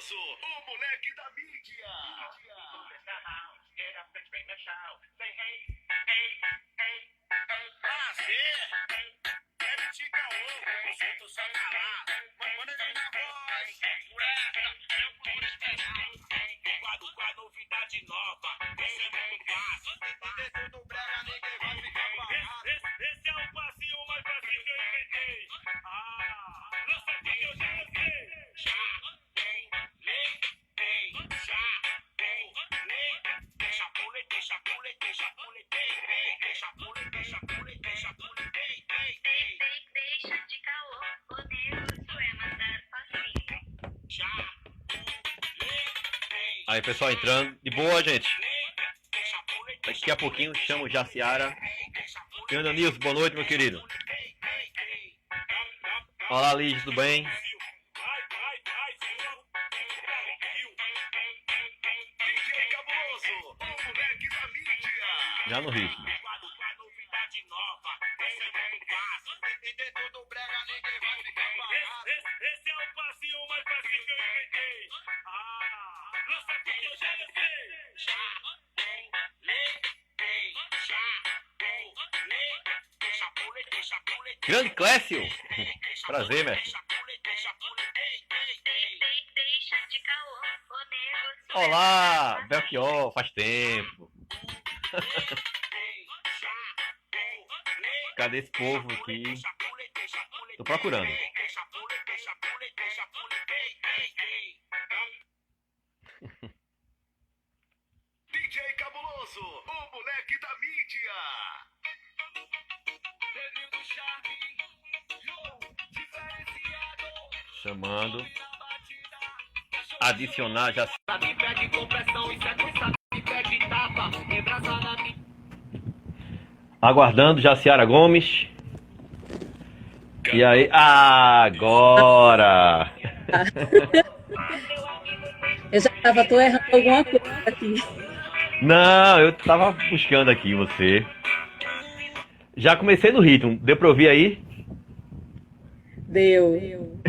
Cabuloso, o moleque da mídia. Deve te caô, o jeito só calar. Manda ele na voz, por essa, eu por esperar. Com a novidade nova, esse é muito fácil. Dentro do brega, ninguém vai ficar parado. Esse é o passinho mais fácil que eu inventei. Lança aqui que eu já lancei. Já tem, deixa pule, deixa pule, deixa pule, deixa pule, deixa pule, deixa pule, Deixa de caô, o negócio é mandar passinho. já Aí, pessoal, entrando. De boa, gente. Daqui a pouquinho chamo o Jaciara. Fernando Nilson, boa noite, meu querido. Olá, Liz, tudo bem? DJ Cabuloso, o moleque da mídia. Já no ritmo. Novidade nova, esse é muito fácil. E dentro do brega ninguém vai ficar parado. Esse é o passinho mais fácil que eu inventei. Lança aqui que eu já lancei. Já deixa pule, deixa pule. Grande Clécio. Prazer, mestre. Deixa de caô, o negócio Olá, Belchior, faz tempo. Cadê esse povo aqui? Tô procurando. DJ Cabuloso, o moleque da mídia. Chamando. Adicionar já. Aguardando Jaciara Gomes. E aí, agora! Eu já tava, tô errando alguma coisa aqui. Não, eu tava buscando aqui você. Já comecei no ritmo, deu pra ouvir aí? Deu.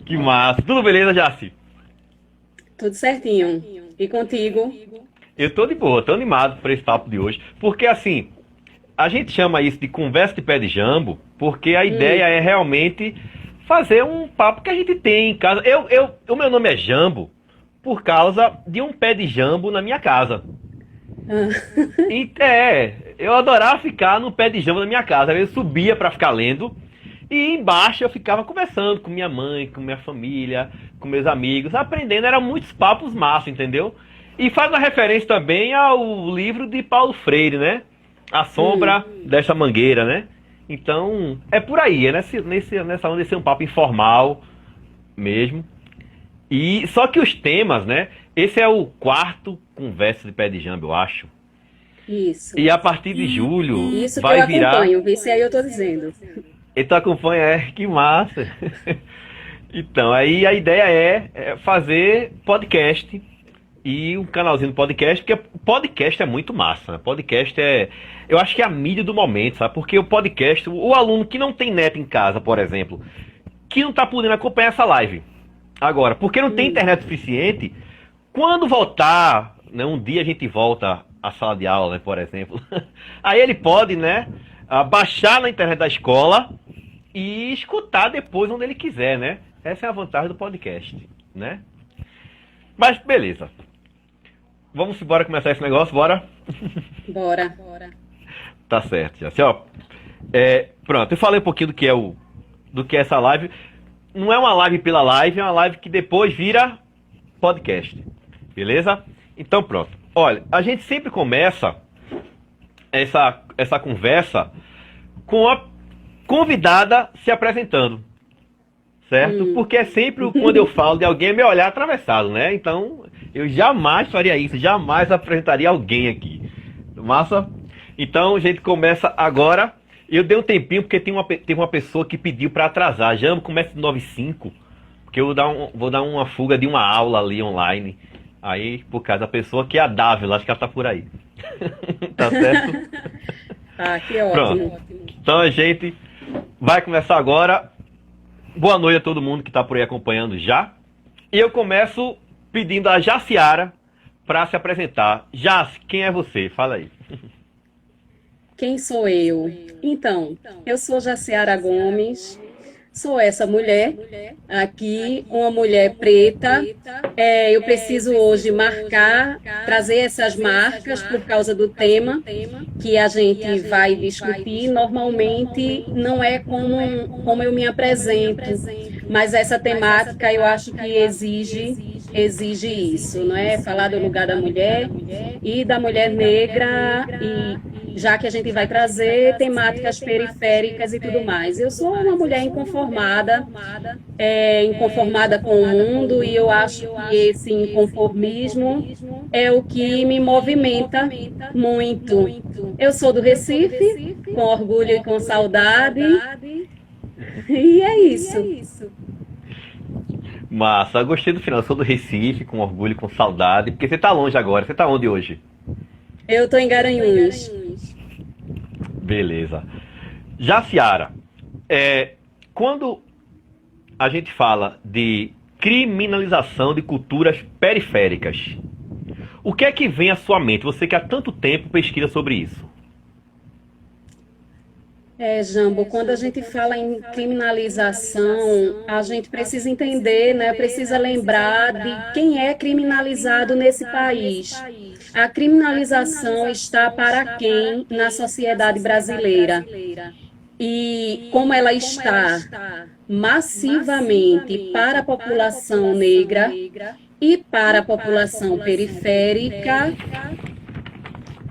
Que massa. Tudo beleza, Jaci? Tudo certinho. E contigo? Eu tô de boa, tô animado por esse papo de hoje. Porque assim, a gente chama isso de conversa de pé de jambo, porque a ideia é realmente fazer um papo que a gente tem em casa. O meu nome é Jambo por causa de um pé de jambo na minha casa. E, eu adorava ficar no pé de jambo na minha casa. Eu subia pra ficar lendo e embaixo eu ficava conversando com minha mãe, com minha família, com meus amigos, aprendendo. Eram muitos papos massa, entendeu? E faz uma referência também ao livro de Paulo Freire, né? A Sombra desta Mangueira, né? Então, é por aí, é nessa onda de ser um papo informal mesmo. E só que os temas, né? Esse é o quarto Conversa de Pé de Jambo, eu acho. Isso. E a partir de julho Isso vai que eu virar. acompanho, vê se aí eu tô dizendo. E tu acompanha, que massa. Então, aí a ideia é fazer podcast e um canalzinho de podcast, porque podcast é muito massa, né? Podcast eu acho que é a mídia do momento, sabe? Porque o podcast, o aluno que não tem net em casa, por exemplo, que não tá podendo acompanhar essa live agora, porque não tem internet suficiente, quando voltar, né, um dia a gente volta à sala de aula, né, por exemplo, aí ele pode, né, baixar na internet da escola e escutar depois onde ele quiser, né? Essa é a vantagem do podcast, né? Mas beleza. Vamos embora começar esse negócio, bora? Bora. Tá certo, já. Assim, ó, pronto, eu falei um pouquinho do que é essa live. Não é uma live pela live, é uma live que depois vira podcast. Beleza? Então pronto. Olha, a gente sempre começa essa conversa com a convidada se apresentando. Certo? Porque é sempre quando eu falo de alguém é meu olhar atravessado, né? Então, eu jamais faria isso, jamais apresentaria alguém aqui. Massa? Então, a gente começa agora. Eu dei um tempinho porque tem uma pessoa que pediu para atrasar. Já começa às 9h05, porque eu vou dar uma fuga de uma aula ali online. Aí, por causa da pessoa que é a Dávila, acho que ela tá por aí. Tá certo? Que ótimo. Pronto. Então a gente vai começar agora. Boa noite a todo mundo que está por aí acompanhando já, E eu começo pedindo a Jaciara para se apresentar. Jaci, quem é você? Fala aí. Quem sou eu? Então, eu sou Jaciara Gomes, sou essa mulher aqui, uma mulher preta. Eu preciso hoje trazer essas marcas por causa do tema que a gente vai discutir. Normalmente não é como eu me apresento, mas essa temática eu acho que exige isso, não é? Falar do lugar da mulher e da mulher negra, e já que a gente vai trazer temáticas periféricas e tudo mais. Eu sou uma mulher inconformada com o mundo, e eu acho que esse inconformismo é o que me movimenta muito. Eu sou do Recife, com orgulho e com saudade, e é isso. Massa, gostei do final. Eu sou do Recife, com orgulho, com saudade. Porque você tá longe agora. Você tá onde hoje? Eu estou em Garanhuns. Beleza. Jaciara, quando a gente fala de criminalização de culturas periféricas, o que é que vem à sua mente? Você que há tanto tempo pesquisa sobre isso. Jambo, quando a gente fala em criminalização, a gente precisa entender, né? Precisa lembrar de quem é criminalizado nesse país. A criminalização está para quem na sociedade brasileira? E como ela está massivamente para a população negra e para a população periférica,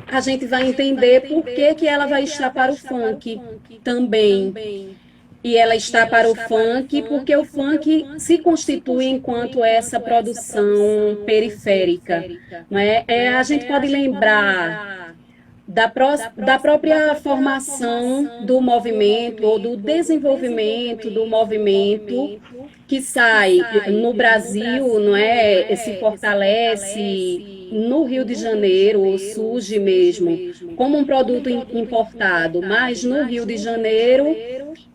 a gente vai entender por que ela vai estar para o funk também. E ela está para o funk porque o funk se constitui enquanto essa produção periférica. Não é? A gente pode lembrar da própria formação do movimento ou do desenvolvimento do movimento que sai no Brasil, não é? Se fortalece no Rio de Janeiro, surge mesmo como um produto importado, mas no Rio de Janeiro,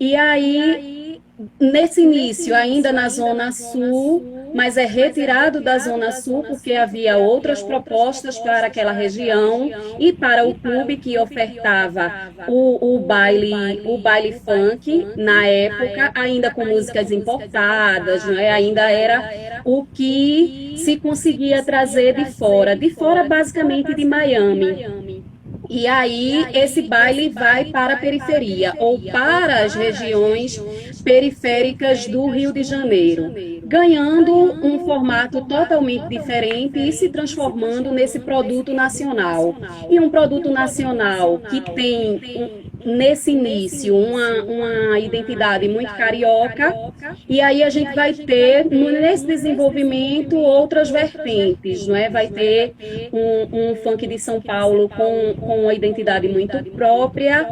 e aí nesse início ainda na Zona Sul, mas é retirado da Zona Sul porque havia outras propostas para aquela região e para o clube que ofertava o baile funk na época, ainda com músicas importadas, não é? Ainda era o que se conseguia trazer de fora basicamente de Miami. E aí esse baile vai para a periferia ou para as regiões periféricas do Rio de Janeiro, ganhando um formato totalmente diferente e se transformando nesse produto nacional. E um produto nacional que tem, nesse início, uma identidade muito carioca, e aí a gente vai ter, nesse desenvolvimento, outras vertentes, não é? Vai ter um funk de São Paulo com uma identidade muito própria,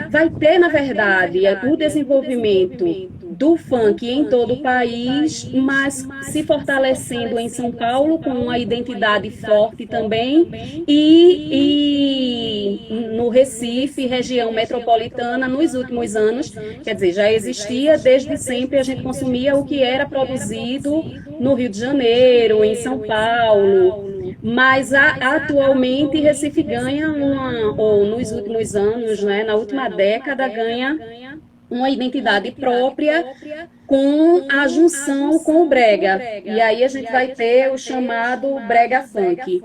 vai ter, na verdade, o desenvolvimento do funk em todo o país, mas se fortalecendo em São Paulo com uma identidade forte também, e no Recife, região metropolitana, nos últimos anos, quer dizer, já existia desde sempre, a gente consumia o que era produzido no Rio de Janeiro, em São Paulo, mas atualmente Recife ganha ou nos últimos anos, né, na última década, ganha uma identidade própria com a junção com o brega. E aí a gente vai ter o chamado brega funk.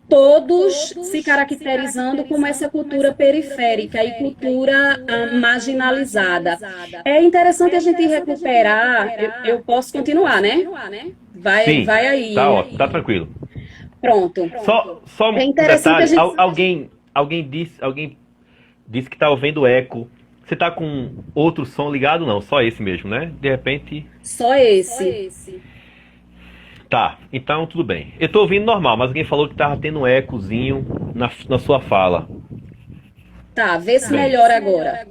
Todos se caracterizando como essa cultura periférica e cultura marginalizada. É interessante a gente recuperar. Eu posso continuar, né? Sim, vai aí. Tá ótimo, tá tranquilo. Pronto. Só um detalhe. Alguém disse que tá ouvindo eco. Você tá com outro som ligado? Não, só esse mesmo, né? De repente... Só esse. Tá, então tudo bem. Eu tô ouvindo normal, mas alguém falou que tava tendo um ecozinho na sua fala. Tá, vê se melhora agora.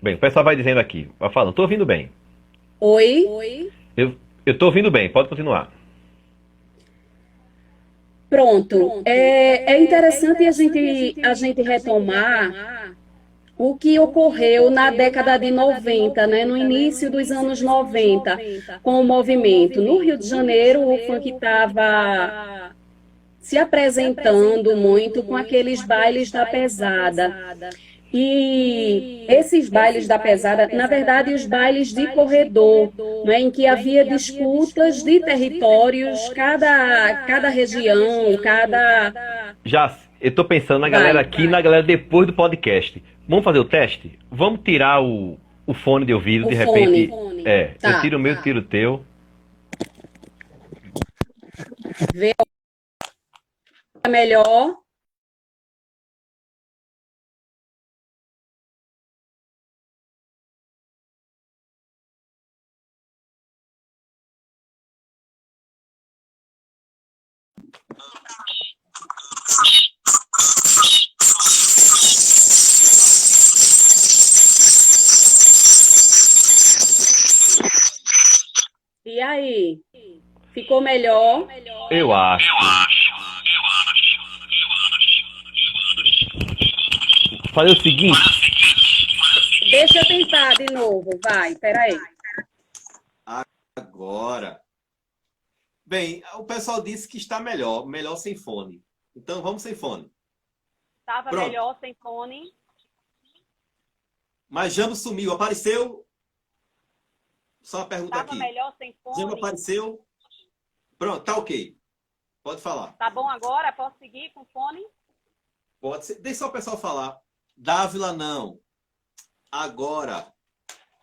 Bem, o pessoal vai dizendo aqui. Vai falando, tô ouvindo bem. Oi? Eu tô ouvindo bem, pode continuar. Pronto. É interessante a gente retomar o que ocorreu na década de 90, né, no início dos anos 90, com o movimento. No Rio de Janeiro, o funk estava se apresentando muito com aqueles bailes da pesada. E esses bailes da pesada, na verdade, os bailes de corredor, né, em que havia disputas de territórios, cada região, cada. Já, eu tô pensando na galera Vai. aqui e na galera depois do podcast. Vamos fazer o teste? Vamos tirar o fone de ouvido, O de repente. fone. É, eu Tá. tiro o meu, tiro o teu. Vê melhor. E aí? Ficou melhor? Eu acho. Fazer o seguinte, Deixa eu tentar de novo, vai, peraí. Agora. Bem, o pessoal disse que está melhor, melhor sem fone. Então vamos sem fone. Estava Pronto. melhor sem fone. Mas Jambo sumiu, apareceu? Só uma pergunta Estava aqui. melhor sem Jambo fone. apareceu? Pronto, tá ok. Pode falar. Tá bom agora? Posso seguir com fone? Pode ser. Deixa só o pessoal falar. Dávila, não. Agora.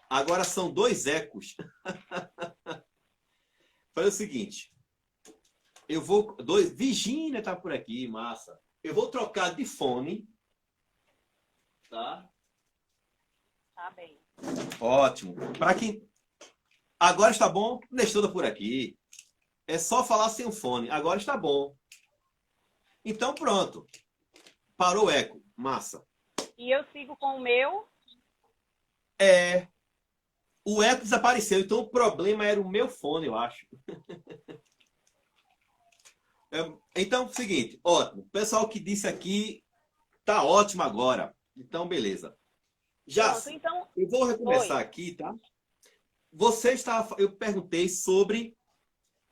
Agora são 2 ecos. Faz o seguinte. Eu vou. Virgínia tá por aqui, massa. Eu vou trocar de fone. Tá? Tá bem. Ótimo. Para quem. Agora está bom? Nestor tá por aqui. É só falar sem o fone. Agora está bom. Então pronto. Parou o eco. Massa. E eu sigo com o meu. É. O eco desapareceu. Então o problema era o meu fone, eu acho. Então, seguinte. Ótimo. O pessoal que disse aqui tá ótimo agora. Então, beleza. Já. Pronto, então. Eu vou recomeçar Oi. aqui, tá? Eu perguntei sobre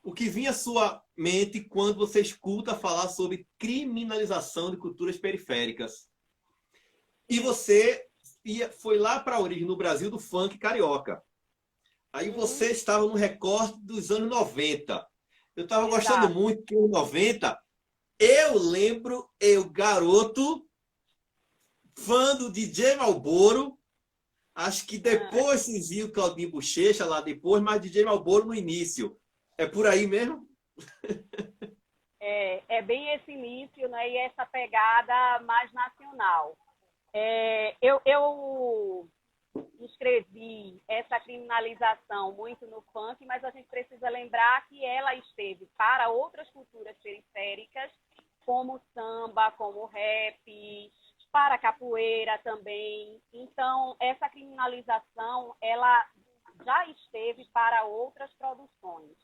o que vinha à sua mente quando você escuta falar sobre criminalização de culturas periféricas. E você foi lá para a origem no Brasil do funk carioca. Aí você estava no recorte dos anos 90. Eu estava gostando Exato. muito que nos 90, eu lembro, eu garoto, fã do DJ Malboro. Acho que depois surgiu o Claudinho Bochecha lá depois, mas DJ Malboro no início. É por aí mesmo? É bem esse início, né? E essa pegada mais nacional. Eu escrevi essa criminalização muito no funk, mas a gente precisa lembrar que ela esteve para outras culturas periféricas, como o samba, como o rap, para a capoeira também. Então, essa criminalização, ela já esteve para outras produções,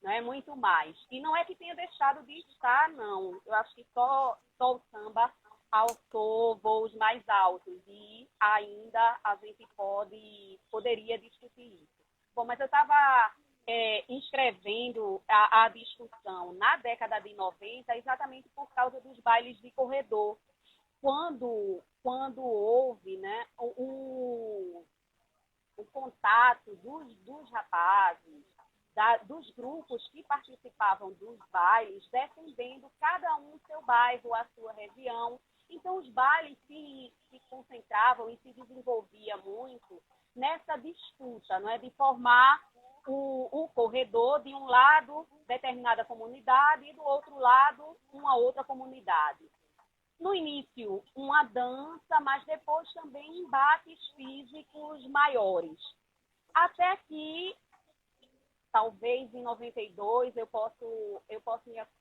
né? Muito mais. E não é que tenha deixado de estar, não. Eu acho que só o samba alçou voos mais altos e ainda a gente poderia discutir isso. Bom, mas eu estava inscrevendo a discussão na década de 90 exatamente por causa dos bailes de corredor. Quando houve, né, o contato dos rapazes, dos grupos que participavam dos bailes, defendendo cada um seu bairro, a sua região. Então, os bailes se concentravam e se desenvolvia muito nessa disputa, não é, de formar o corredor de um lado, determinada comunidade, e do outro lado, uma outra comunidade. No início, uma dança, mas depois também embates físicos maiores. Até que, talvez em 92, eu posso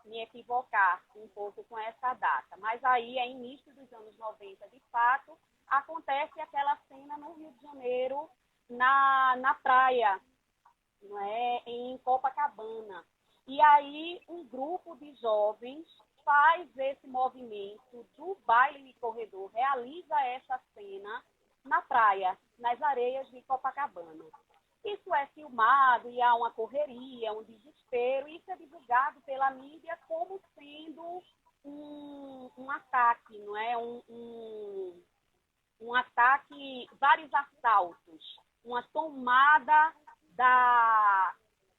me equivocar um pouco com essa data. Mas aí, é início dos anos 90, de fato, acontece aquela cena no Rio de Janeiro, na praia, não é? Em Copacabana. E aí, um grupo de jovens faz esse movimento do baile de corredor, realiza essa cena praia, nas areias de Copacabana. Isso é filmado e há uma correria, um desespero, e isso é divulgado pela mídia como sendo um ataque, não é? Um ataque, vários assaltos, uma tomada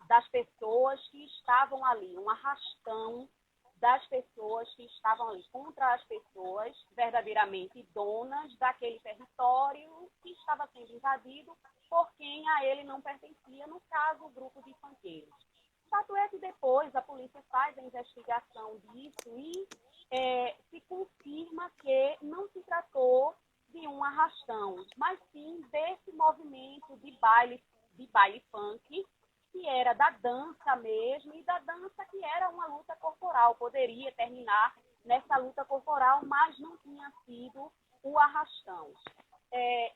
das pessoas que estavam ali, um arrastão das pessoas que estavam ali contra as pessoas verdadeiramente donas daquele território que estava sendo invadido por quem a ele não pertencia, no caso, o grupo de funkeiros. Fato é que depois a polícia faz a investigação disso e se confirma que não se tratou de um arrastão, mas sim desse movimento de baile funk, que era da dança mesmo, e da dança que era uma luta corporal, poderia terminar nessa luta corporal, mas não tinha sido o arrastão.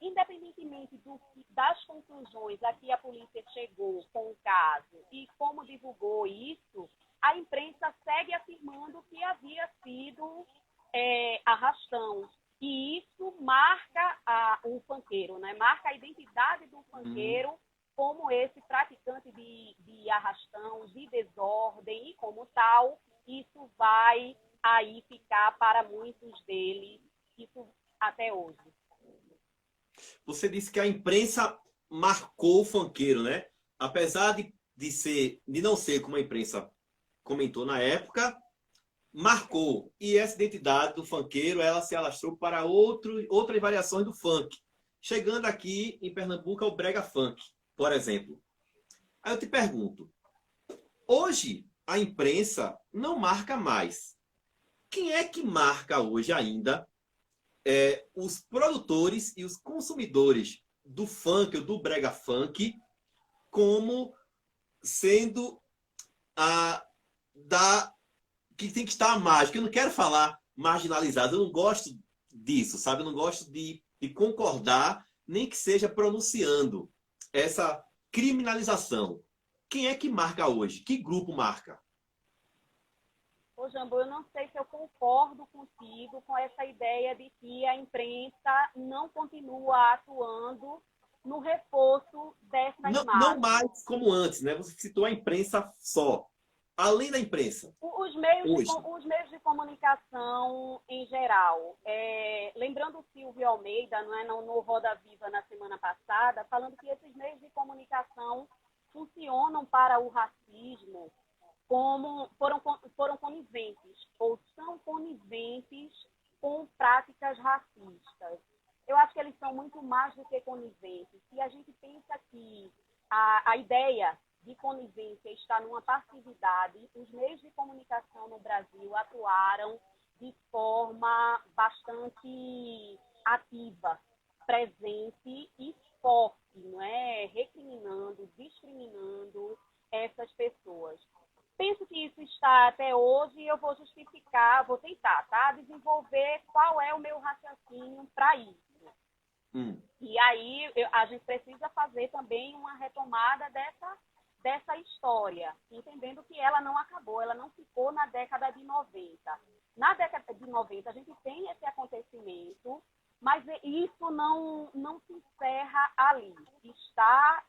Independentemente das conclusões a que a polícia chegou com o caso e como divulgou isso, a imprensa segue afirmando que havia sido arrastão. E isso marca o funkeiro, né? Marca a identidade do funkeiro como esse praticante de arrastão, de desordem, e como tal, isso vai aí ficar para muitos deles, isso até hoje. Você disse que a imprensa marcou o funkeiro, né? Apesar de não ser como a imprensa comentou na época, marcou. E essa identidade do funkeiro, ela se alastrou para outras variações do funk. Chegando aqui em Pernambuco ao brega funk, por exemplo. Aí eu te pergunto, hoje a imprensa não marca mais. Quem é que marca hoje ainda os produtores e os consumidores do funk ou do brega funk como sendo que tem que estar à margem? Eu não quero falar marginalizado, eu não gosto disso, sabe? Eu não gosto de concordar, nem que seja pronunciando essa criminalização. Quem é que marca hoje? Que grupo marca? Ô, Jambo, eu não sei se eu concordo contigo com essa ideia de que a imprensa não continua atuando no reforço dessa imagem. Não mais como antes, né? Você citou a imprensa só. Além da imprensa. Os meios de comunicação em geral. Lembrando o Silvio Almeida, não é, no Roda Viva na semana passada, falando que esses meios de comunicação funcionam para o racismo como foram coniventes, ou são coniventes com práticas racistas. Eu acho que eles são muito mais do que coniventes. Se a gente pensa que a ideia de conivência está numa passividade, os meios de comunicação no Brasil atuaram de forma bastante ativa, presente e forte, não é? Recriminando, discriminando essas pessoas. Penso que isso está até hoje e eu vou justificar, vou tentar, desenvolver qual é o meu raciocínio para isso. E aí a gente precisa fazer também uma retomada dessa história, entendendo que ela não acabou, ela não ficou na década de 90. Na década de 90 a gente tem esse acontecimento, mas isso não se encerra ali. Está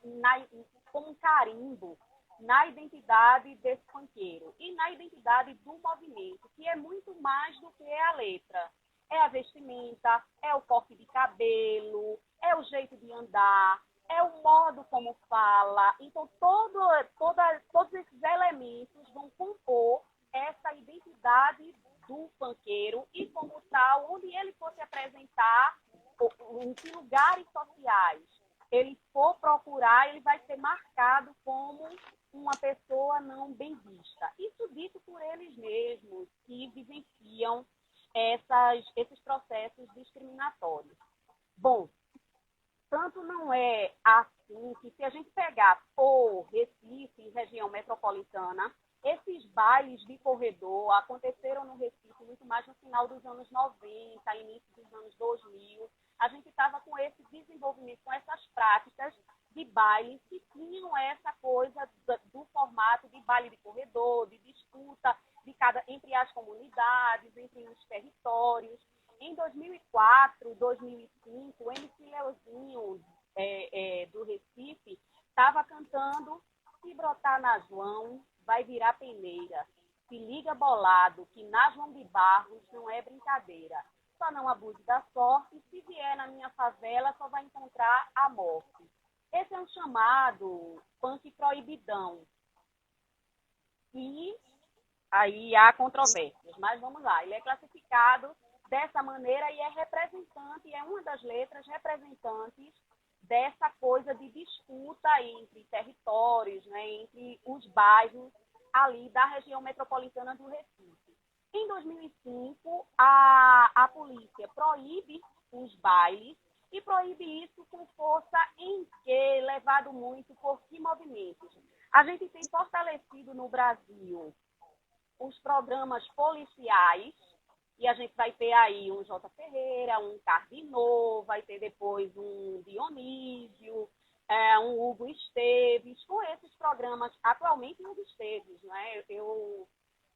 como um carimbo na identidade desse funkeiro e na identidade do movimento, que é muito mais do que a letra. É a vestimenta, é o corte de cabelo, é o jeito de andar, é o modo como fala. Então, todos esses elementos vão compor essa identidade do funkeiro e, como tal, onde ele for se apresentar, em que lugares sociais ele for procurar, ele vai ser marcado como uma pessoa não bem vista. Isso dito por eles mesmos, que vivenciam esses processos discriminatórios. Bom, tanto não é assim que, se a gente pegar por Recife, região metropolitana, esses bailes de corredor aconteceram no Recife muito mais no final dos anos 90, início dos anos 2000. A gente estava com esse desenvolvimento, com essas práticas de baile que tinham essa coisa do formato de baile de corredor, de disputa entre as comunidades, entre os territórios. Em 2004, 2005, o MC Leozinho falando, se brotar na João, vai virar peneira. Se liga bolado, que na João de Barros não é brincadeira. Só não abuse da sorte, se vier na minha favela, só vai encontrar a morte. Esse é um chamado punk proibidão. E aí há controvérsias, mas vamos lá. Ele é classificado dessa maneira e é representante, é uma das letras representantes dessa coisa de disputa entre territórios, né, entre os bairros ali da região metropolitana do Recife. Em 2005, a polícia proíbe os bailes e proíbe isso com força em que, levado muito por que movimentos? A gente tem fortalecido no Brasil os programas policiais, e a gente vai ter aí um J. Ferreira, um Cardinô, vai ter depois um Dionísio, um Hugo Esteves, com esses programas, atualmente Hugo Esteves, né?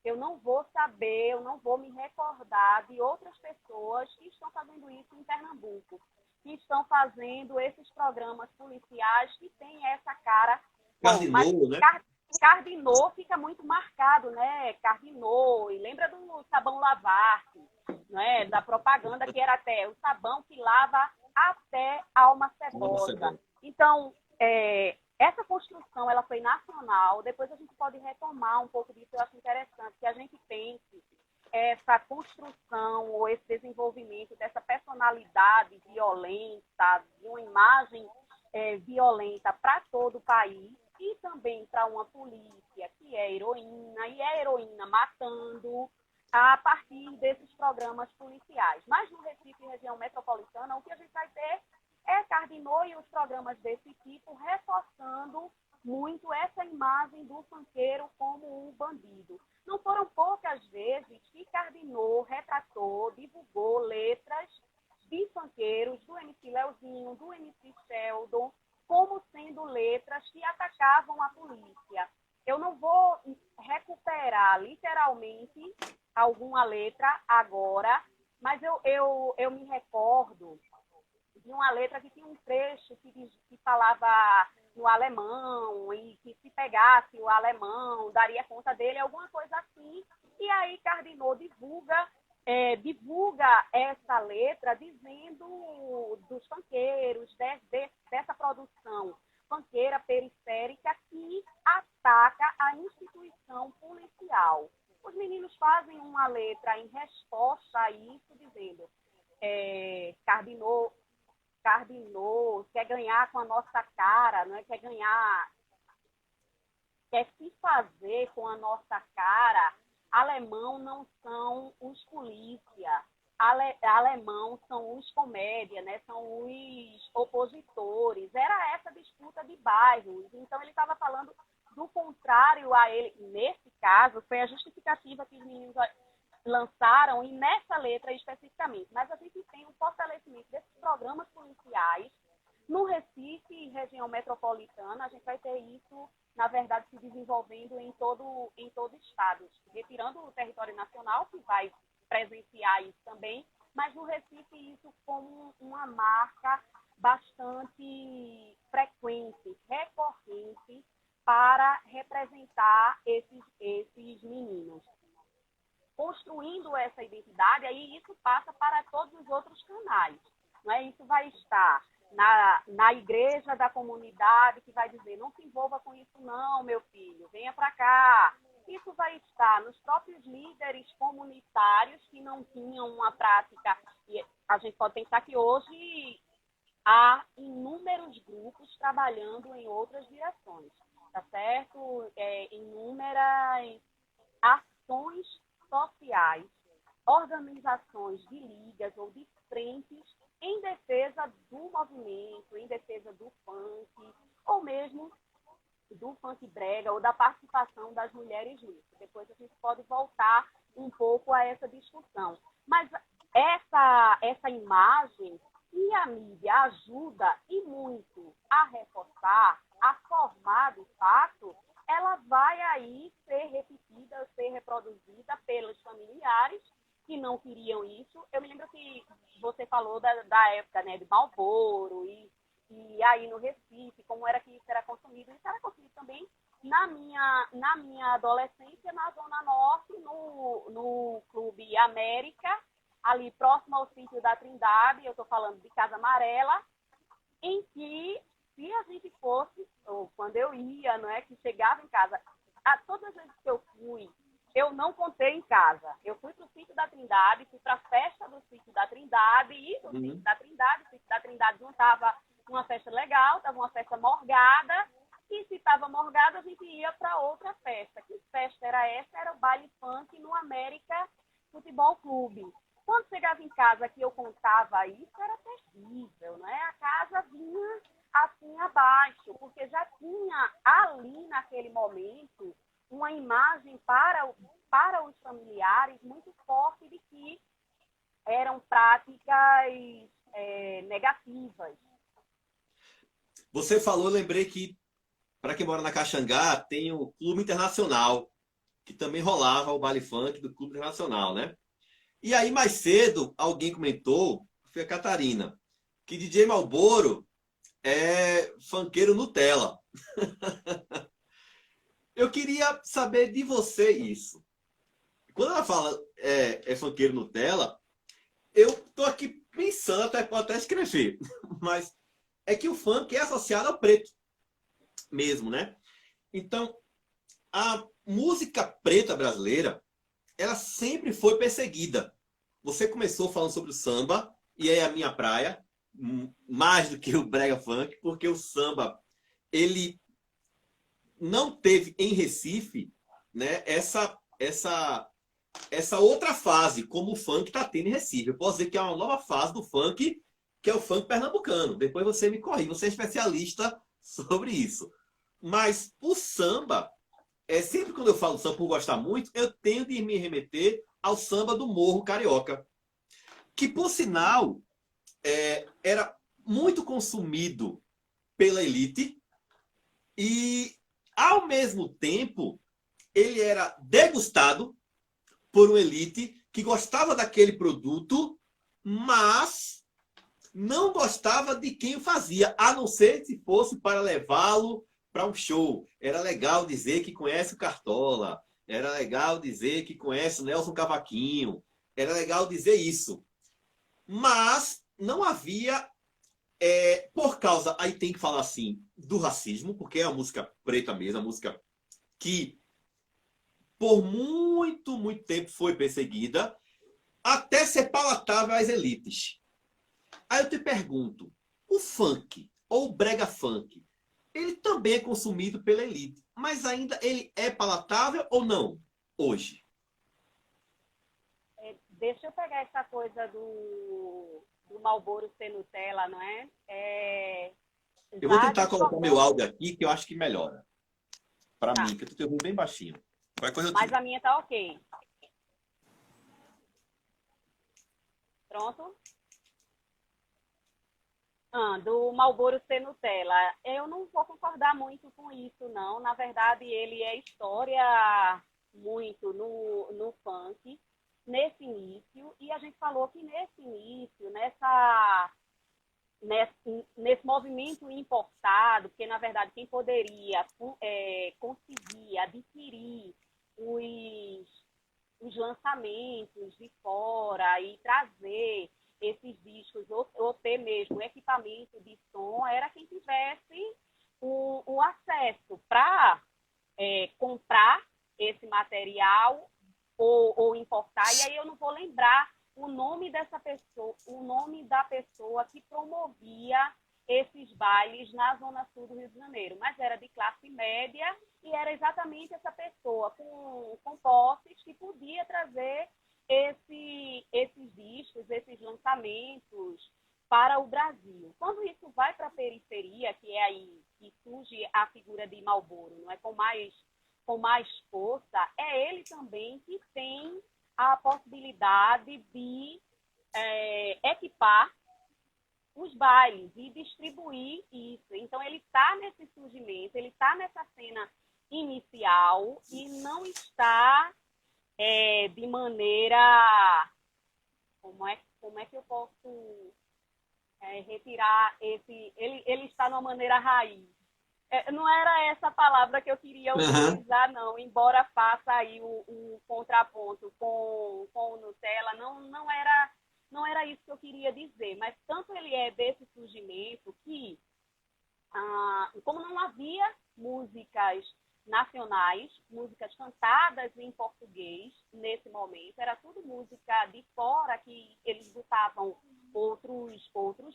Eu não vou saber, eu não vou me recordar de outras pessoas que estão fazendo isso em Pernambuco, que estão fazendo esses programas policiais que têm essa cara. Cardinô, né? Cardinô fica muito marcado, né? Cardinô, e lembra do sabão Lavarte, né? Da propaganda que era até o sabão que lava até a alma cebosa. Então, essa construção ela foi nacional, depois a gente pode retomar um pouco disso, eu acho interessante que a gente pense essa construção ou esse desenvolvimento dessa personalidade violenta, de uma imagem violenta para todo o país, e também para uma polícia que é heroína, e é heroína matando a partir desses programas policiais. Mas no Recife, região metropolitana, o que a gente vai ter é Cardinô e os programas desse tipo reforçando muito essa imagem do funkeiro como um bandido. Não foram poucas vezes que Cardinô retratou, divulgou letras de funkeiros, do MC Leozinho, do MC Sheldon, como sendo letras que atacavam a polícia. Eu não vou recuperar literalmente alguma letra agora, mas eu me recordo de uma letra que tinha um trecho que falava no alemão, e que se pegasse o alemão, daria conta dele, alguma coisa assim. E aí Cardinô divulga essa letra dizendo dos funkeiros, dessa produção funkeira periférica que ataca a instituição policial. Os meninos fazem uma letra em resposta a isso, dizendo Cardinô quer ganhar com a nossa cara, não é? Quer se fazer com a nossa cara. Alemão não são os polícia, alemão são os comédia, né? São os opositores. Era essa disputa de bairros. Então ele estava falando do contrário a ele. Nesse caso, foi a justificativa que os meninos lançaram, e nessa letra especificamente. Mas a gente tem um fortalecimento desses programas policiais. No Recife e região metropolitana, a gente vai ter isso, na verdade, se desenvolvendo em todo o estado, retirando o território nacional, que vai presenciar isso também, mas no Recife isso como uma marca bastante frequente, recorrente, para representar esses meninos. Construindo essa identidade, aí isso passa para todos os outros canais. Não é? Isso vai estar na igreja da comunidade, que vai dizer, não se envolva com isso não, meu filho, venha para cá. Isso vai estar nos próprios líderes comunitários que não tinham uma prática. E a gente pode pensar que hoje há inúmeros grupos trabalhando em outras direções, tá certo? Inúmeras ações sociais, organizações de ligas ou de frentes em defesa do movimento, em defesa do funk, ou mesmo do funk brega, ou da participação das mulheres nisso. Depois a gente pode voltar um pouco a essa discussão. Mas essa imagem que a mídia ajuda e muito a reforçar, a formar de fato, ela vai aí ser repetida, ser reproduzida pelos familiares que não queriam isso. Eu me lembro que você falou da época, né, de Marlboro e e aí no Recife, como era que isso era consumido. Isso era consumido também na minha adolescência, na Zona Norte, no Clube América, ali próximo ao sítio da Trindade, eu estou falando de Casa Amarela, em que, se a gente fosse, ou quando eu ia, não é, que chegava em casa, todas as vezes que eu fui, eu não contei em casa. Eu fui para o sítio da Trindade, fui para a festa do sítio da Trindade, e do sítio da Trindade, o sítio da Trindade não estava uma festa legal, estava uma festa morgada, e se estava morgada, a gente ia para outra festa. Que festa era essa? Era o baile funk no América Futebol Clube. Quando chegava em casa que eu contava isso, era terrível, né? A casa vinha assim abaixo, porque já tinha ali naquele momento uma imagem para os familiares muito forte de que eram práticas negativas. Você falou, eu lembrei que, para quem mora na Caxangá, tem o Clube Internacional, que também rolava o baile funk do Clube Internacional, né? E aí, mais cedo, alguém comentou, foi a Catarina, que DJ Malboro é funkeiro Nutella. Eu queria saber de você isso. Quando ela fala é funkeiro Nutella, eu tô aqui pensando, pode até escrever, mas é que o funk é associado ao preto mesmo, né? Então, a música preta brasileira, ela sempre foi perseguida. Você começou falando sobre o samba, e é a minha praia, mais do que o brega funk, porque o samba, ele não teve em Recife, né, essa outra fase, como o funk está tendo em Recife. Eu posso dizer que é uma nova fase do funk, que é o funk pernambucano. Depois você me corrige, você é especialista sobre isso. Mas o samba, sempre quando eu falo samba por gostar muito, eu tenho de me remeter ao samba do Morro Carioca, que, por sinal, era muito consumido pela elite e, ao mesmo tempo, ele era degustado por uma elite que gostava daquele produto, mas não gostava de quem o fazia, a não ser se fosse para levá-lo para um show. Era legal dizer que conhece o Cartola, era legal dizer que conhece o Nelson Cavaquinho, era legal dizer isso. Mas não havia, por causa, aí tem que falar assim, do racismo, porque é a música preta mesmo, a música que por muito, muito tempo foi perseguida, até ser palatável às elites. Aí eu te pergunto, o funk, ou o brega funk, ele também é consumido pela elite, mas ainda ele é palatável ou não, hoje? Deixa eu pegar essa coisa do Marlboro ser Nutella, não é? Eu vou tentar colocar discordando. meu áudio aqui, que eu acho que melhora. Para Tá. mim, que eu estou ouvindo bem baixinho. Qualquer coisa eu Mas tiro. a minha tá ok. Pronto? Do Marlboro ser Nutella. Eu não vou concordar muito com isso, não. Na verdade, ele é história muito no funk, nesse início. E a gente falou que nesse início, nesse movimento importado, porque, na verdade, quem poderia conseguir adquirir os lançamentos de fora e trazer esses discos, ou ter mesmo equipamento de som, era quem tivesse o acesso para comprar esse material ou importar. E aí eu não vou lembrar o nome dessa pessoa, o nome da pessoa que promovia esses bailes na Zona Sul do Rio de Janeiro, mas era de classe média e era exatamente essa pessoa com posses que podia trazer esses discos, esses lançamentos para o Brasil. Quando isso vai para a periferia, que é aí que surge a figura de Marlboro, não é, com mais força, é ele também que tem a possibilidade de equipar os bailes e distribuir isso. Então, ele está nesse surgimento, ele está nessa cena inicial e não está de maneira... Como é que eu posso retirar esse... Ele cantar de uma maneira raiz. Não era essa palavra que eu queria utilizar, não. Embora faça aí o contraponto com o Nutella, não era isso que eu queria dizer. Mas tanto ele é desse surgimento que, como não havia músicas nacionais, músicas cantadas em português nesse momento, era tudo música de fora, que eles botavam outros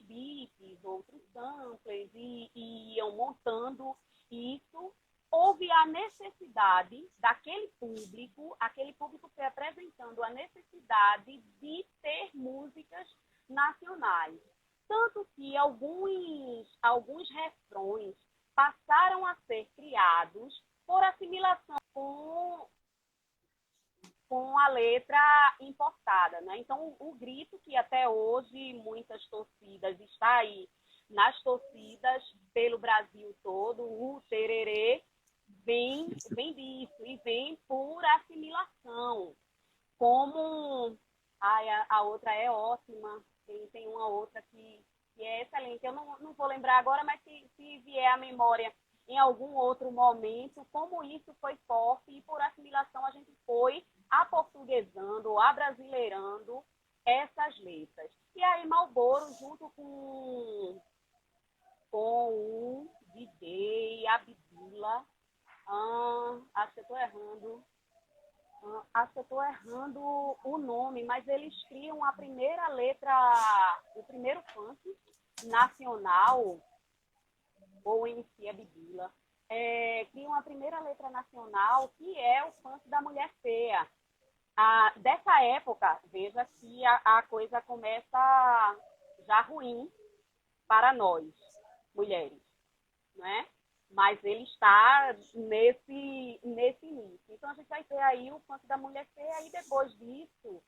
beats, outros samplers e iam montando isso. Houve a necessidade daquele público, aquele público foi apresentando a necessidade de ter músicas nacionais. Tanto que alguns refrões passaram a ser criados por assimilação com a letra importada, né? Então, o grito, que até hoje muitas torcidas está aí nas torcidas pelo Brasil todo, o tererê, vem disso e vem por assimilação. Como a outra é ótima, tem uma outra que é excelente. Eu não vou lembrar agora, mas se vier à memória em algum outro momento, como isso foi forte e por assimilação a gente foi aportuguesando, abrasileirando essas letras. E aí Marlboro, junto com o DJ Abdullah, acho que eu estou errando o nome, mas eles criam a primeira letra, o primeiro funk nacional, ou MC Abdullah, criam a primeira letra nacional, que é o funk da mulher feia. Dessa época, veja que a coisa começa já ruim para nós, mulheres, né? Mas ele está nesse início. Então, a gente vai ter aí o funk da mulher feia, e depois disso,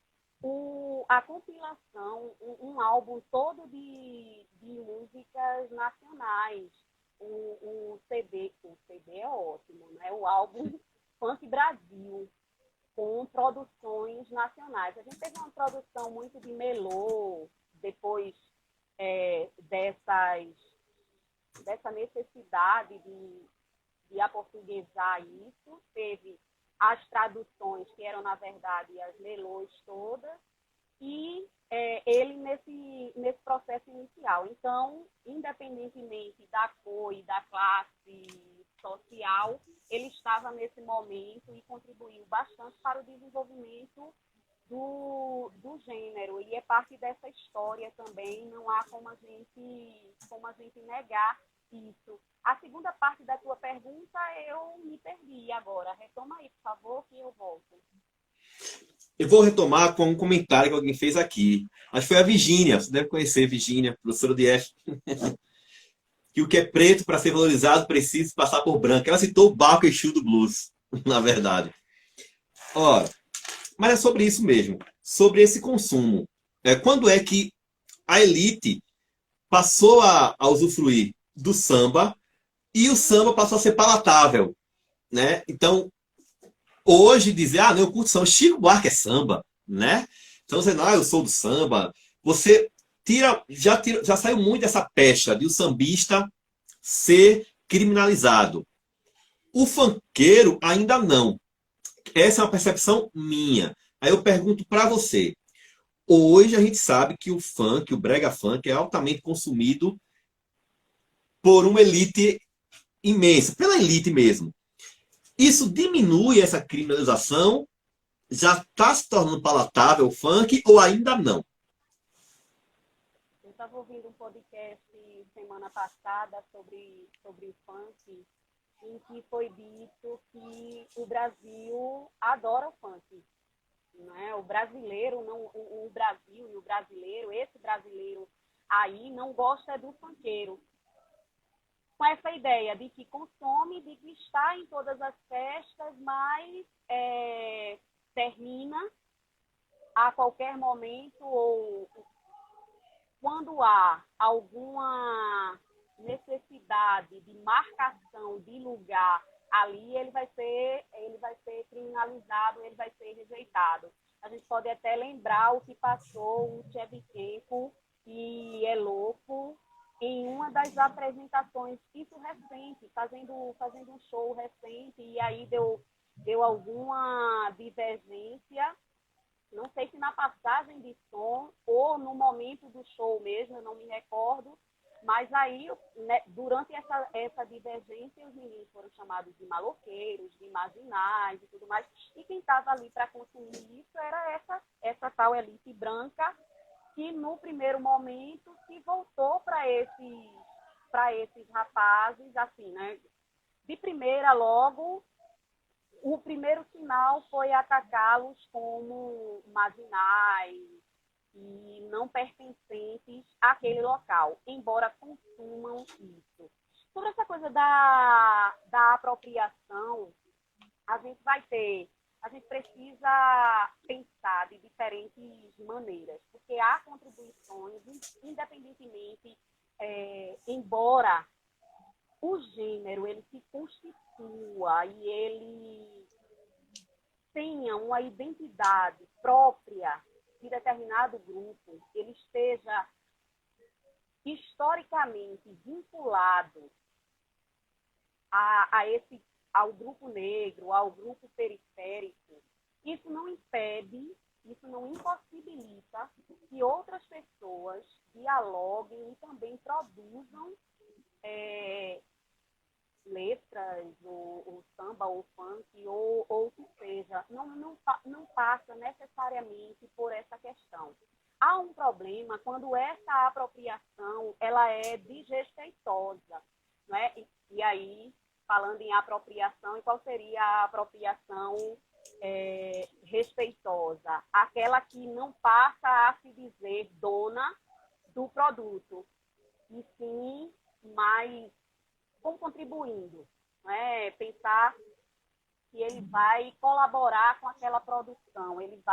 a compilação, um álbum todo de músicas nacionais. O CD é ótimo, né? O álbum Funk Brasil, com produções nacionais. A gente teve uma produção muito de melô, depois dessa necessidade de aportuguesar isso. Teve as traduções, que eram, na verdade, as melôs todas, e ele nesse processo inicial. Então, independentemente da cor e da classe social, ele estava nesse momento e contribuiu bastante para o desenvolvimento do gênero, e é parte dessa história também, não há como a gente negar isso. A segunda parte da tua pergunta eu me perdi agora. Retoma aí, por favor, que eu volto. Eu vou retomar com um comentário que alguém fez aqui. Acho que foi a Virgínia, você deve conhecer a Virgínia, professora de F. Que o que é preto, para ser valorizado, precisa passar por branco. Ela citou o Baco Exu do blues, na verdade. Ora, mas é sobre isso mesmo, sobre esse consumo. Quando é que a elite passou a usufruir do samba e o samba passou a ser palatável, né? Então, hoje dizer, não, eu curto samba, Chico Buarque é samba, né? Então, você eu sou do samba. Você já saiu muito dessa pecha de o sambista ser criminalizado. O funkeiro ainda não. Essa é uma percepção minha. Aí eu pergunto para você. Hoje a gente sabe que o funk, o brega funk, é altamente consumido por uma elite imensa, pela elite mesmo. Isso diminui essa criminalização? Já está se tornando palatável o funk ou ainda não? Eu estava ouvindo um podcast semana passada sobre o funk, em que foi dito que o Brasil adora o funk. Né? O brasileiro, o Brasil e o brasileiro, esse brasileiro aí não gosta do funkeiro. Com essa ideia de que consome, de que está em todas as festas, mas termina a qualquer momento, ou quando há alguma necessidade de marcação de lugar ali, ele vai ser criminalizado, ele vai ser rejeitado. A gente pode até lembrar o que passou o Shevchenko, que é louco, em uma das apresentações, isso recente, fazendo um show recente, e aí deu alguma divergência, não sei se na passagem de som ou no momento do show mesmo, eu não me recordo, mas aí, né, durante essa divergência, os meninos foram chamados de maloqueiros, de marginais e tudo mais, e quem estava ali para consumir isso era essa tal elite branca, que no primeiro momento se voltou para esses rapazes, assim, né? De primeira, logo, o primeiro sinal foi atacá-los como marginais e não pertencentes àquele local, embora consumam isso. Sobre essa coisa da apropriação, a gente precisa pensar de diferentes maneiras, porque há contribuições, independentemente, embora o gênero ele se constitua e ele tenha uma identidade própria de determinado grupo, ele esteja historicamente vinculado ao grupo negro, ao grupo periférico, isso não impede, isso não impossibilita que outras pessoas dialoguem e também produzam letras, ou samba, ou funk, ou o que seja. Não passa necessariamente por essa questão. Há um problema quando essa apropriação ela é desrespeitosa, não é? E aí, falando em apropriação, e qual seria a apropriação respeitosa? Aquela que não passa a se dizer dona do produto, e sim mais contribuindo, não é? Pensar que ele vai colaborar com aquela produção, ele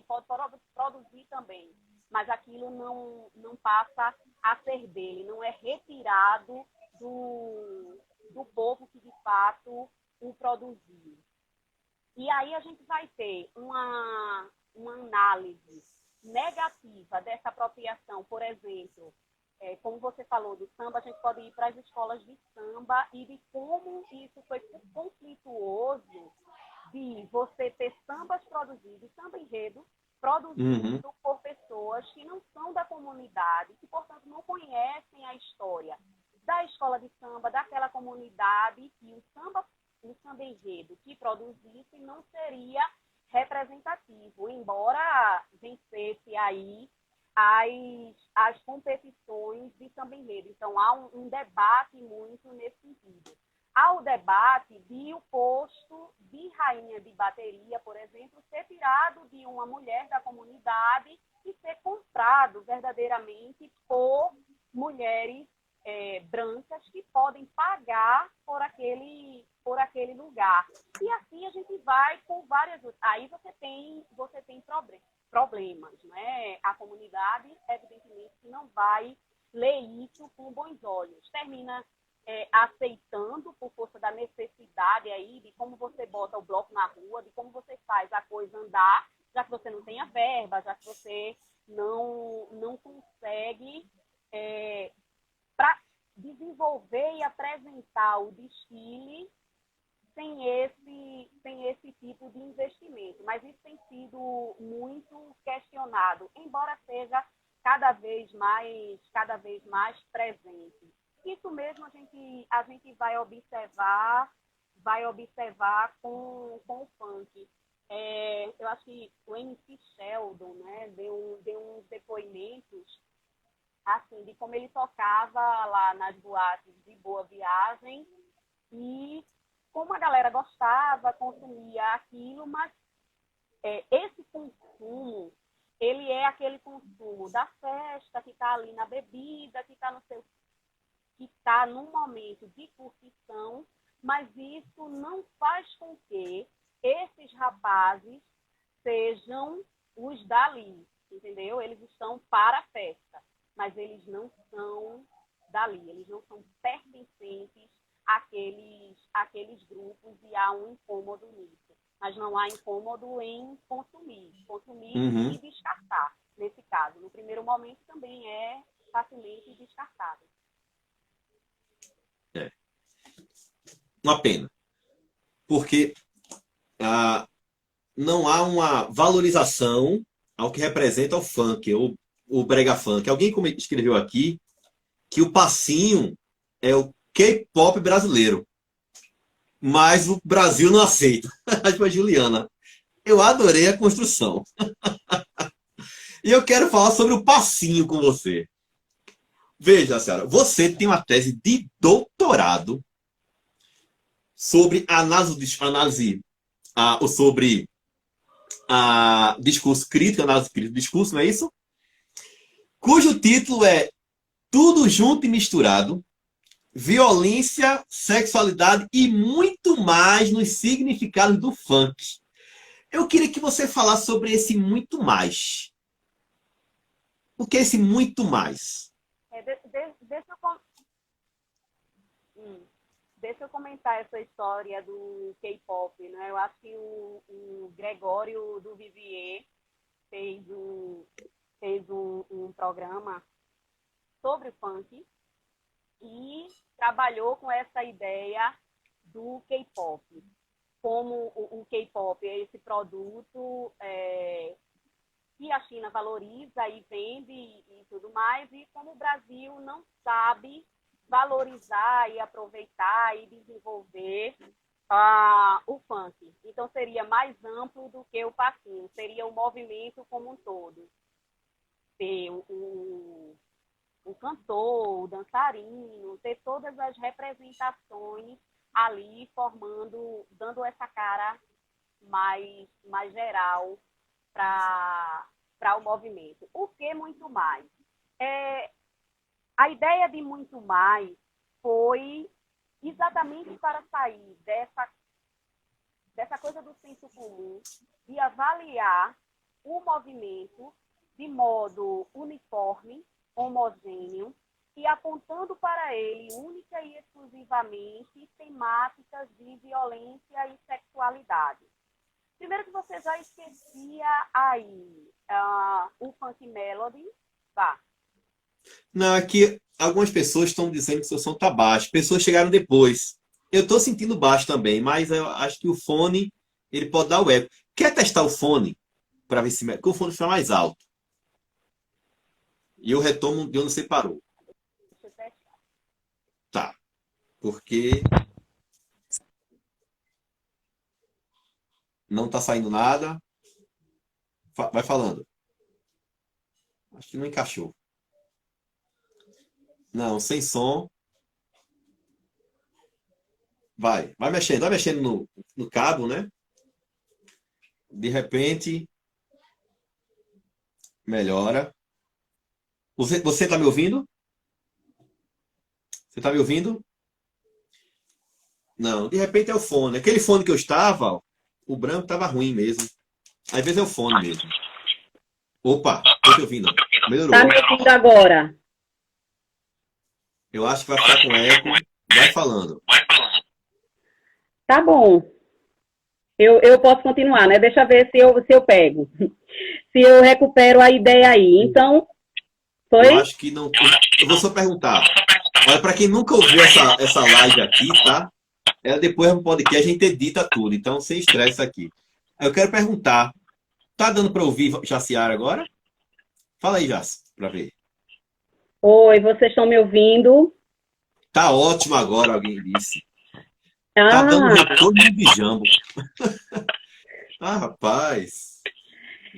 pode produzir também, mas aquilo não passa a ser dele, não é retirado do povo que de fato o produziu. E aí a gente vai ter uma análise negativa dessa apropriação, por exemplo, como você falou do samba, a gente pode ir para as escolas de samba e de como isso foi conflituoso de você ter sambas produzidos, samba enredo, produzido por pessoas que não são da comunidade, que, portanto, não conhecem a história da escola de samba, daquela comunidade, e o samba enredo que produzisse não seria representativo, embora vencesse aí as competições de samba enredo. Então, há um debate muito nesse sentido. Há o debate de o posto de rainha de bateria, por exemplo, ser tirado de uma mulher da comunidade e ser comprado verdadeiramente por mulheres brancas que podem pagar por aquele lugar. E assim a gente vai com várias... Aí você tem problemas, né? A comunidade, evidentemente, que não vai ler isso com bons olhos. Termina aceitando por força da necessidade aí, de como você bota o bloco na rua, de como você faz a coisa andar, já que você não tem a verba, já que você não consegue para desenvolver e apresentar o desfile sem esse tipo de investimento. Mas isso tem sido muito questionado, embora seja cada vez mais presente. Isso mesmo a gente vai observar com o funk. Eu acho que o MC Sheldon, né, deu uns depoimentos assim, de como ele tocava lá nas boates de Boa Viagem e como a galera gostava, consumia aquilo, mas esse consumo, ele é aquele consumo da festa, que está ali na bebida, que está num momento de curtição, mas isso não faz com que esses rapazes sejam os dali, entendeu? Eles estão para a festa, mas eles não são dali, eles não são pertencentes àqueles grupos, e há um incômodo nisso. Mas não há incômodo em consumir e descartar, nesse caso. No primeiro momento também é facilmente descartável. Uma pena. Porque não há uma valorização ao que representa o funk, o brega funk. Alguém escreveu aqui que o passinho é o K-pop brasileiro. Mas o Brasil não aceita. Acho que a Juliana. Eu adorei a construção. E eu quero falar sobre o passinho com você. Veja, senhora, você tem uma tese de doutorado sobre sobre discurso crítico, análise crítica do discurso, não é isso? Cujo título é Tudo Junto e Misturado, Violência, Sexualidade e muito mais nos significados do funk. Eu queria que você falasse sobre esse muito mais. O que é esse muito mais? Deixa eu comentar essa história do K-pop, né? Eu acho que o Gregório do Vivier fez um programa sobre o funk e trabalhou com essa ideia do K-pop. Como o K-pop é esse produto que a China valoriza e vende e tudo mais, e como o Brasil não sabe valorizar e aproveitar e desenvolver o funk. Então, seria mais amplo do que o passinho, seria o movimento como um todo. Ter o cantor, o dançarino, ter todas as representações ali formando, dando essa cara mais geral para o movimento. O que muito mais? A ideia de muito mais foi exatamente para sair dessa coisa do senso comum, de avaliar o movimento de modo uniforme, homogêneo, e apontando para ele única e exclusivamente temáticas de violência e sexualidade. Primeiro que você já esquecia aí o funk melody, tá? Não, aqui algumas pessoas estão dizendo que seu som está baixo. Pessoas chegaram depois. Eu estou sentindo baixo também, mas eu acho que o fone ele pode dar o eco. Quer testar o fone para ver se o fone fica mais alto? E eu retomo de onde você parou. Deixa eu testar. Tá. Porque não está saindo nada. Vai falando. Acho que não encaixou. Não, sem som. Vai mexendo no cabo, né? De repente, melhora. Você tá me ouvindo? Você tá me ouvindo? Não, de repente é o fone. Aquele fone que eu estava, o branco estava ruim mesmo. Às vezes é o fone mesmo. Opa, tô te ouvindo. Melhorou. Tá me ouvindo agora? Eu acho que vai ficar com eco. Vai falando. Tá bom. Eu posso continuar, né? Deixa eu ver se eu pego. Se eu recupero a ideia aí. Então, foi? Eu acho que não. Eu vou só perguntar. Olha, para quem nunca ouviu essa live aqui, tá? Depois no podcast a gente edita tudo. Então, sem estresse aqui. Eu quero perguntar. Tá dando para ouvir Jaciara agora? Fala aí, Jaci, para ver. Oi, vocês estão me ouvindo? Tá ótimo agora, alguém disse. Tá dando retorno de bijambo. Rapaz.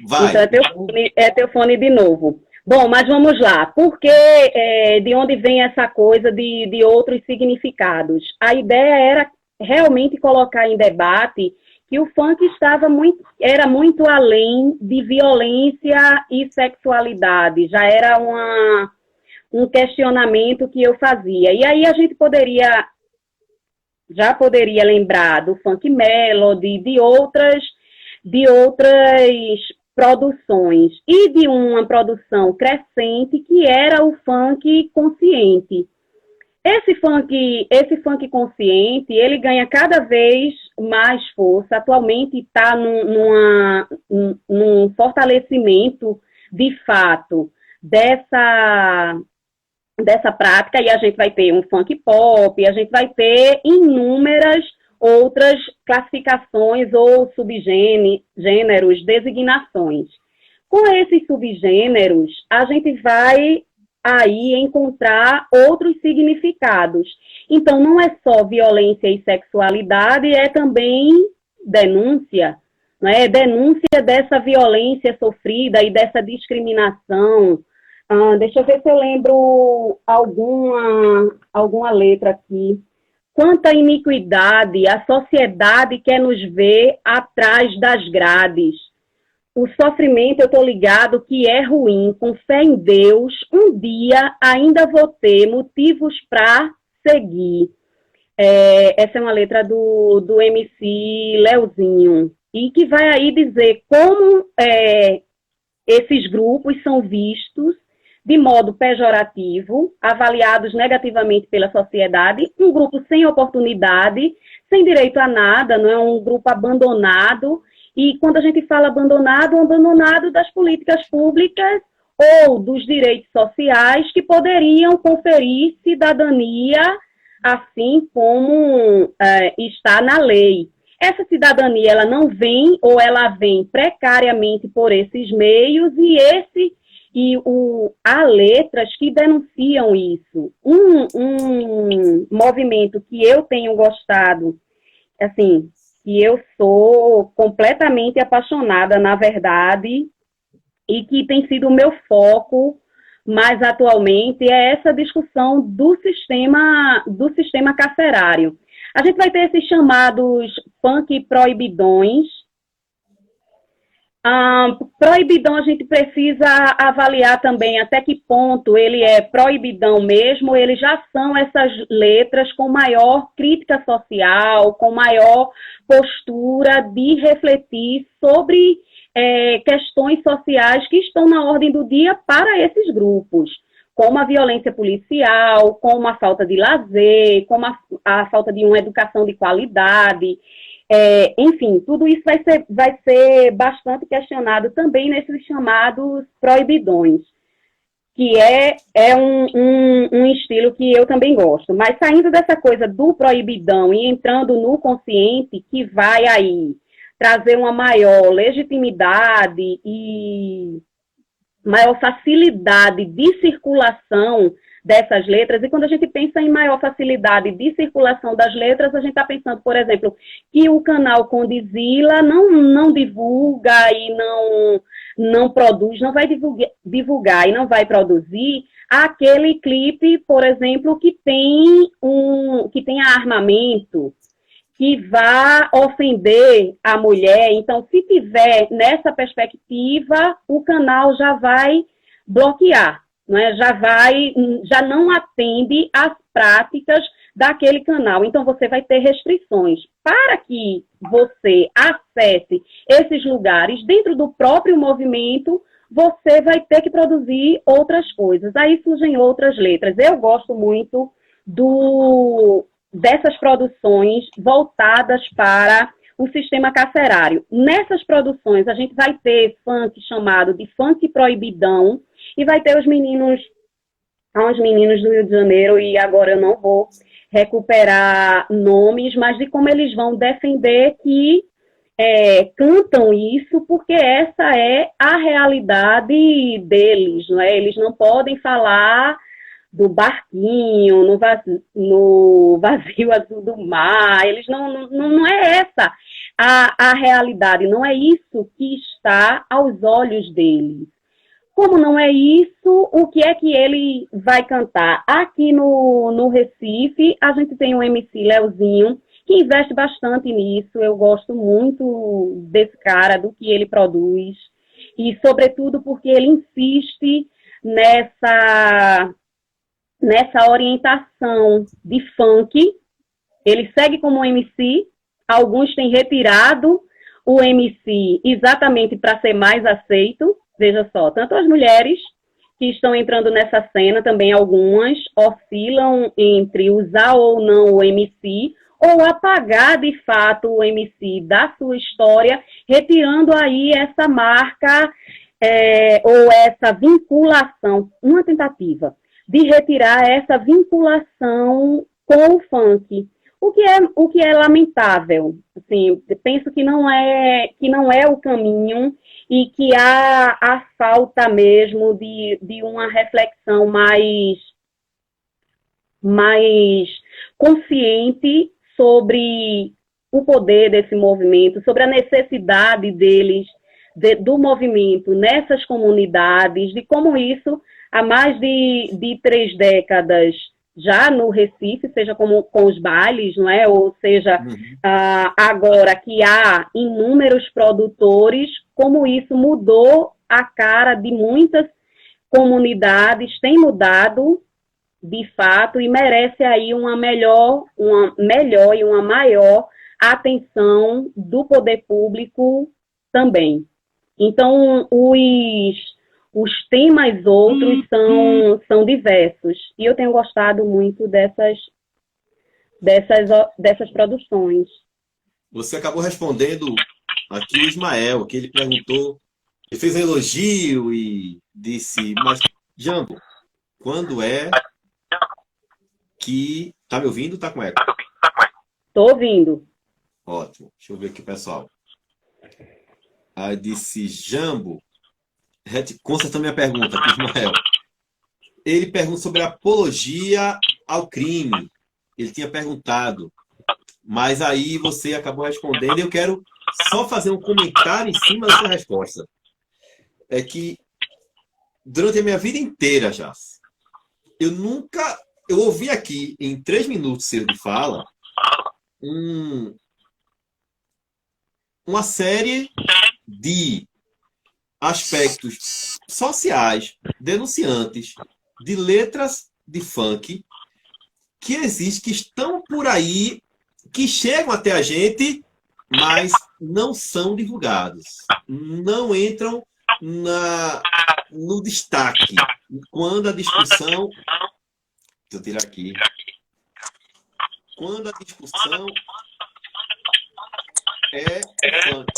Vai. Então é teu fone de novo. Bom, mas vamos lá. Por que, de onde vem essa coisa de outros significados? A ideia era realmente colocar em debate que o funk era muito além de violência e sexualidade. Já era um questionamento que eu fazia. E aí a gente já poderia lembrar do funk melody, de outras produções e de uma produção crescente que era o funk consciente. Esse funk consciente, ele ganha cada vez mais força. Atualmente está num fortalecimento de fato dessa prática, e a gente vai ter um funk pop, a gente vai ter inúmeras outras classificações ou subgêneros, designações. Com esses subgêneros, a gente vai aí encontrar outros significados. Então, não é só violência e sexualidade, é também denúncia, né? Denúncia dessa violência sofrida e dessa discriminação. Deixa eu ver se eu lembro alguma letra aqui. Quanta iniquidade, a sociedade quer nos ver atrás das grades. O sofrimento, eu estou ligado que é ruim, com fé em Deus, um dia ainda vou ter motivos para seguir. Essa é uma letra do MC Leozinho, e que vai aí dizer como esses grupos são vistos de modo pejorativo, avaliados negativamente pela sociedade, um grupo sem oportunidade, sem direito a nada, não é um grupo abandonado. E quando a gente fala abandonado das políticas públicas ou dos direitos sociais que poderiam conferir cidadania, assim como está na lei. Essa cidadania, ela não vem, ou ela vem precariamente por esses meios, há letras que denunciam isso. Um movimento que eu tenho gostado, assim, que eu sou completamente apaixonada, na verdade, e que tem sido o meu foco mais atualmente, é essa discussão do sistema carcerário. A gente vai ter esses chamados funk proibidões. Proibidão, a gente precisa avaliar também até que ponto ele é proibidão mesmo, eles já são essas letras com maior crítica social, com maior postura de refletir sobre questões sociais que estão na ordem do dia para esses grupos, como a violência policial, como a falta de lazer, como a falta de uma educação de qualidade. Enfim, tudo isso vai ser bastante questionado também nesses chamados proibidões, que é um estilo que eu também gosto. Mas saindo dessa coisa do proibidão e entrando no consciente, que vai aí trazer uma maior legitimidade e maior facilidade de circulação dessas letras, e quando a gente pensa em maior facilidade de circulação das letras, a gente está pensando, por exemplo, que o canal Condizila não divulga e não produz, não vai divulgar e não vai produzir aquele clipe, por exemplo, que tem armamento, que vá ofender a mulher. Então, se tiver nessa perspectiva, o canal já vai bloquear. Já não atende às práticas daquele canal. Então, você vai ter restrições. Para que você acesse esses lugares dentro do próprio movimento, você vai ter que produzir outras coisas. Aí surgem outras letras. Eu gosto muito dessas produções voltadas para o sistema carcerário. Nessas produções, a gente vai ter funk chamado de funk proibidão, e vai ter uns meninos do Rio de Janeiro, e agora eu não vou recuperar nomes, mas de como eles vão defender que cantam isso, porque essa é a realidade deles, não é? Eles não podem falar do barquinho, no vazio azul do mar, eles não é essa a realidade, não é isso que está aos olhos deles. Como não é isso, o que é que ele vai cantar? Aqui no Recife, a gente tem o MC Leozinho, que investe bastante nisso. Eu gosto muito desse cara, do que ele produz, e sobretudo porque ele insiste nessa orientação de funk. Ele segue como MC, alguns têm retirado o MC exatamente para ser mais aceito. Veja só, tanto as mulheres que estão entrando nessa cena, também algumas oscilam entre usar ou não o MC, ou apagar de fato o MC da sua história, retirando aí essa marca ou essa vinculação, uma tentativa de retirar essa vinculação com o funk. O que é lamentável. Assim, penso que não é o caminho e que há falta mesmo de uma reflexão mais consciente sobre o poder desse movimento, sobre a necessidade deles, do movimento nessas comunidades, de como isso, há mais de 3 décadas, já no Recife, seja como com os bailes, não é? Ou seja, agora que há inúmeros produtores, como isso mudou a cara de muitas comunidades, tem mudado de fato e merece aí uma melhor e uma maior atenção do poder público também. Então, os temas outros são diversos. E eu tenho gostado muito dessas produções. Você acabou respondendo aqui o Ismael, que ele perguntou, ele fez um elogio e disse, mas, Jambo, quando é que... Tá me ouvindo? Tá com eco? Tô ouvindo. Ótimo. Deixa eu ver aqui, pessoal. Aí disse, Jambo, consertando minha pergunta aqui, Ismael. Ele pergunta sobre apologia ao crime. Ele tinha perguntado, mas aí você acabou respondendo. Eu quero só fazer um comentário em cima da sua resposta. É que durante a minha vida inteira, já, eu ouvi aqui em 3 minutos seu de fala uma série de aspectos sociais, denunciantes, de letras de funk que existem, que estão por aí, que chegam até a gente, mas não são divulgados. Não entram no destaque. Quando a discussão... Deixa eu tirar aqui. Quando a discussão é funk.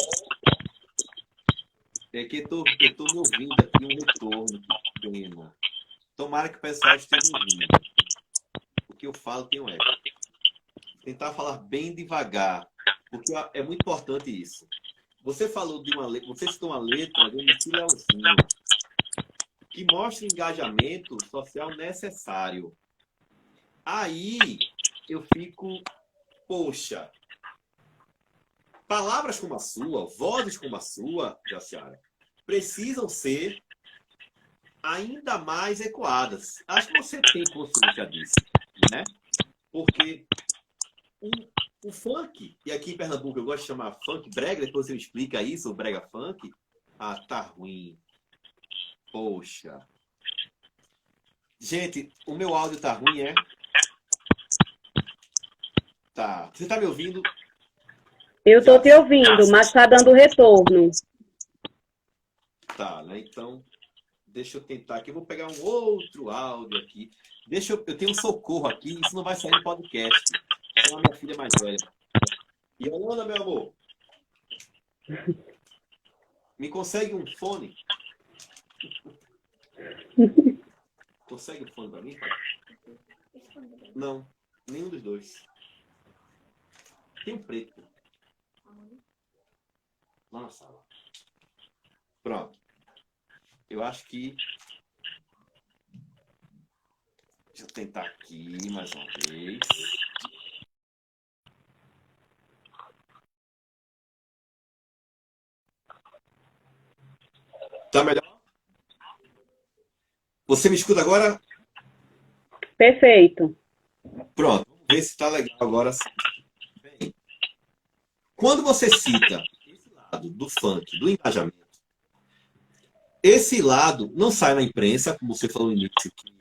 É que eu tô me ouvindo aqui um retorno. Prima. Tomara que o pessoal esteja ouvindo. O que eu falo tem um eco. Tentar falar bem devagar, porque é muito importante isso. Você falou de uma letra, você citou uma letra do MC Leozinho, que mostra o engajamento social necessário. Aí eu fico, poxa, palavras como a sua, vozes como a sua, Jaciara, precisam ser ainda mais ecoadas. Acho que você tem consciência disso, né? Porque o funk, e aqui em Pernambuco eu gosto de chamar funk brega, depois você me explica isso, o brega funk. Ah, tá ruim. Poxa. Gente, o meu áudio tá ruim, é? Tá. Você tá me ouvindo? Eu tô te ouvindo, mas tá dando retorno. Tá, né? Então, deixa eu tentar aqui. Eu vou pegar um outro áudio aqui. Eu tenho um socorro aqui, isso não vai sair no podcast. É a minha filha mais velha. Yolanda, meu amor. Me consegue um fone? Consegue um fone pra mim? Não, nenhum dos dois. Tem um preto. Lá na sala. Pronto. Eu acho que... Deixa eu tentar aqui mais uma vez. Tá melhor? Você me escuta agora? Perfeito. Pronto. Vamos ver se tá legal agora. Bem, quando você cita esse lado do funk, do engajamento, esse lado não sai na imprensa, como você falou no início, que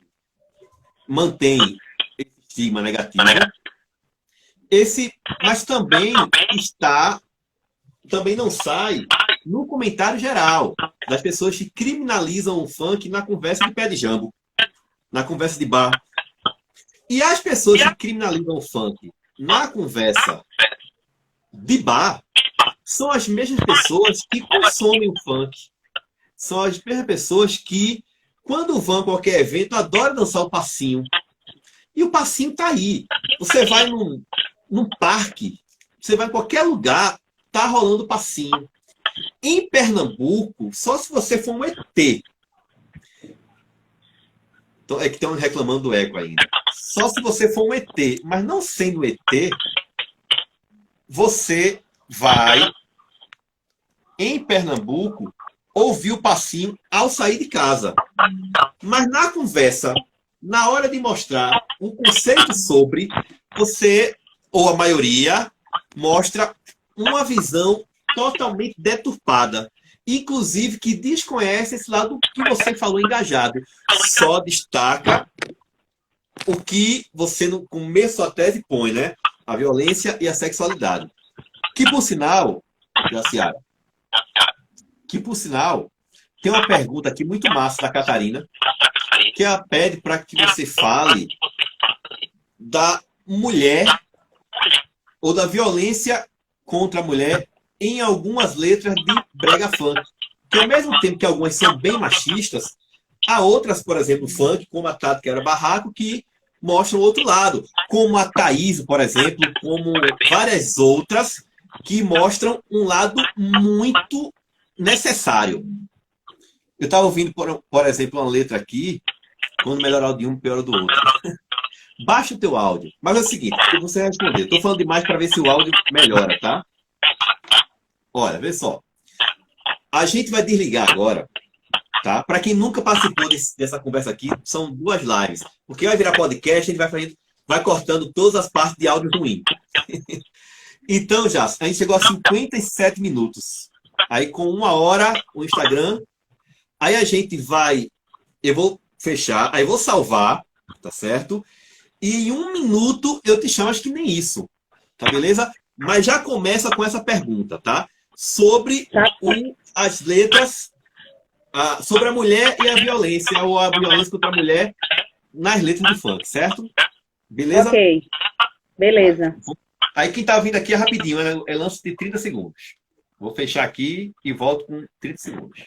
mantém esse estigma negativo. Mas também não sai no comentário geral das pessoas que criminalizam o funk na conversa de pé de jambo, na conversa de bar. E as pessoas que criminalizam o funk na conversa de bar são as mesmas pessoas que consomem o funk. São as mesmas pessoas que Quando vão a qualquer evento, adora dançar o passinho. E o passinho tá aí. Você vai num parque, você vai em qualquer lugar, tá rolando o passinho. Em Pernambuco, só se você for um ET. Então, é que estão reclamando do eco ainda. Só se você for um ET, mas não sendo ET, você vai, em Pernambuco, ouvir o passinho ao sair de casa. Mas na conversa, na hora de mostrar um conceito sobre, você, ou a maioria, mostra uma visão totalmente deturpada. Inclusive que desconhece esse lado que você falou engajado. Só destaca o que você no começo da tese põe, né? A violência e a sexualidade. Que por sinal, Jaciara, tem uma pergunta aqui muito massa da Catarina, que ela pede para que você fale da mulher ou da violência contra a mulher em algumas letras de brega funk. Que ao mesmo tempo que algumas são bem machistas, há outras, por exemplo, funk, como a Tati Quebra Barraco, que mostram o outro lado. Como a Thaís, por exemplo, como várias outras que mostram um lado muito necessário. Eu estava ouvindo, por exemplo, uma letra aqui, quando melhorar o de um, pior o do outro. Baixa o teu áudio. Mas é o seguinte, você vai responder. Estou falando demais para ver se o áudio melhora, tá? Olha, vê só. A gente vai desligar agora, tá? Para quem nunca participou dessa conversa aqui, são 2 lives. Porque vai virar podcast, a gente vai cortando todas as partes de áudio ruim. Então, já, a gente chegou a 57 minutos. Aí, com 1 hora, o Instagram. Aí a gente vai... Eu vou fechar, aí eu vou salvar, tá certo? E em 1 minuto eu te chamo, acho que nem isso. Tá beleza? Mas já começa com essa pergunta, tá? Sobre as letras, sobre a mulher e a violência, ou a violência contra a mulher nas letras de funk, certo? Beleza? Ok, beleza. Aí quem tá vindo aqui é rapidinho, é lance de 30 segundos. Vou fechar aqui e volto com 30 segundos.